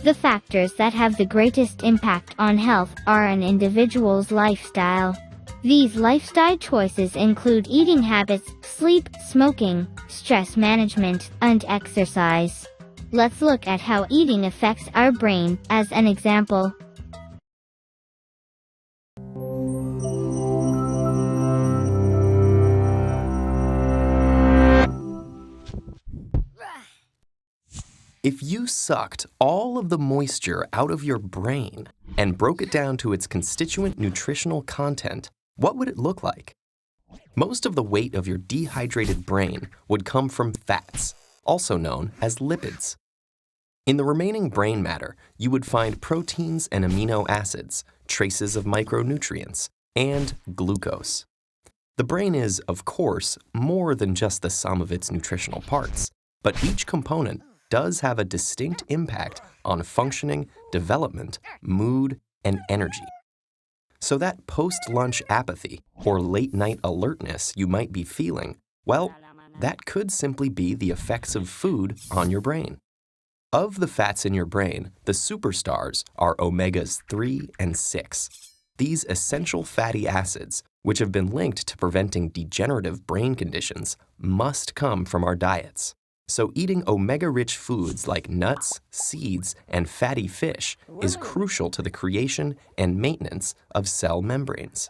The factors that have the greatest impact on health are an individual's lifestyle. These lifestyle choices include eating habits, sleep, smoking, stress management, and exercise. Let's look at how eating affects our brain, as an example. If you sucked all of the moisture out of your brain and broke it down to its constituent nutritional content, what would it look like? Most of the weight of your dehydrated brain would come from fats, also known as lipids. In the remaining brain matter, you would find proteins and amino acids, traces of micronutrients, and glucose. The brain is, of course, more than just the sum of its nutritional parts, but each component does have a distinct impact on functioning, development, mood, and energy. So that post-lunch apathy or late-night alertness you might be feeling, well, that could simply be the effects of food on your brain. Of the fats in your brain, the superstars are omegas 3 and 6. These essential fatty acids, which have been linked to preventing degenerative brain conditions, must come from our diets. So eating omega-rich foods like nuts, seeds, and fatty fish is crucial to the creation and maintenance of cell membranes.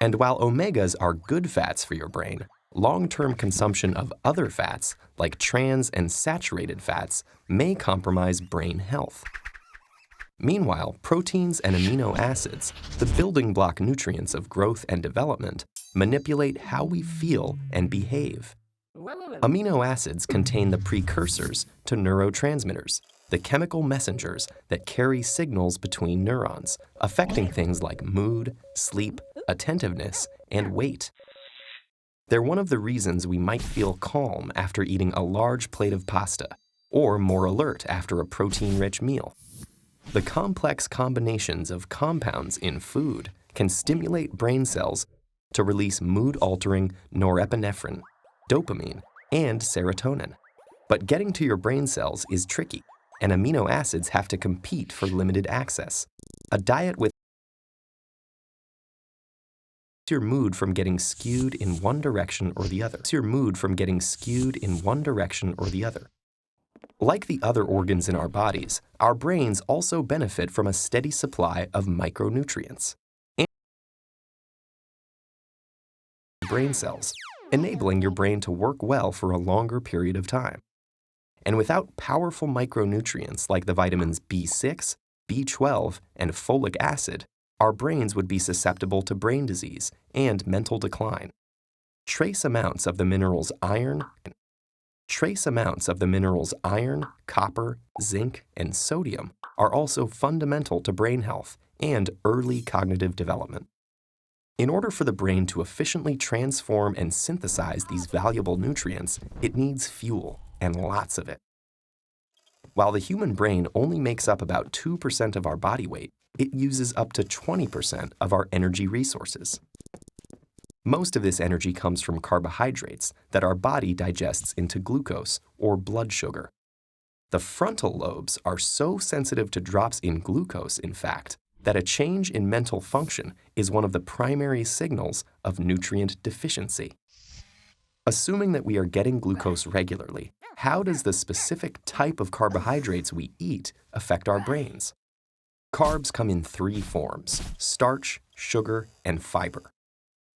And while omegas are good fats for your brain, long-term consumption of other fats, like trans and saturated fats, may compromise brain health. Meanwhile, proteins and amino acids, the building block nutrients of growth and development, manipulate how we feel and behave. Amino acids contain the precursors to neurotransmitters, the chemical messengers that carry signals between neurons, affecting things like mood, sleep, attentiveness, and weight. They're one of the reasons we might feel calm after eating a large plate of pasta, or more alert after a protein-rich meal. The complex combinations of compounds in food can stimulate brain cells to release mood-altering norepinephrine, dopamine, and serotonin. But getting to your brain cells is tricky, and amino acids have to compete for limited access. A diet with your mood from getting skewed in one direction or the other. Like the other organs in our bodies, our brains also benefit from a steady supply of micronutrients and brain cells, enabling your brain to work well for a longer period of time. And without powerful micronutrients like the vitamins B6, B12, and folic acid, our brains would be susceptible to brain disease and mental decline. Trace amounts of the minerals iron, copper, zinc, and sodium are also fundamental to brain health and early cognitive development. In order for the brain to efficiently transform and synthesize these valuable nutrients, it needs fuel, and lots of it. While the human brain only makes up about 2% of our body weight, it uses up to 20% of our energy resources. Most of this energy comes from carbohydrates that our body digests into glucose, or blood sugar. The frontal lobes are so sensitive to drops in glucose, in fact, that a change in mental function is one of the primary signals of nutrient deficiency. Assuming that we are getting glucose regularly, how does the specific type of carbohydrates we eat affect our brains? Carbs come in 3 forms: starch, sugar, and fiber.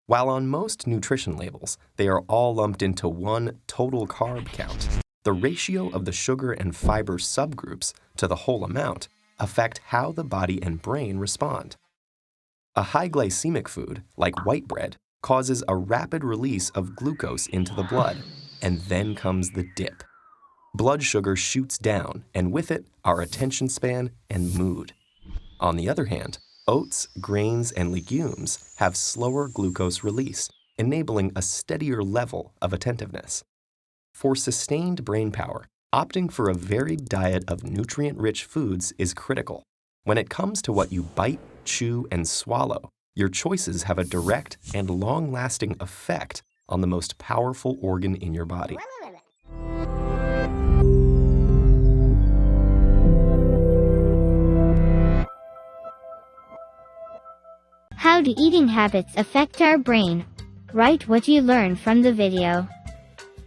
While on most nutrition labels, they are all lumped into one total carb count, the ratio of the sugar and fiber subgroups to the whole amount affect how the body and brain respond. A high glycemic food, like white bread, causes a rapid release of glucose into the blood, and then comes the dip. Blood sugar shoots down, and with it, our attention span and mood. On the other hand, oats, grains, and legumes have slower glucose release, enabling a steadier level of attentiveness. For sustained brain power, opting for a varied diet of nutrient-rich foods is critical. When it comes to what you bite, chew, and swallow, your choices have a direct and long-lasting effect on the most powerful organ in your body. How do eating habits affect our brain? Write what you learned from the video.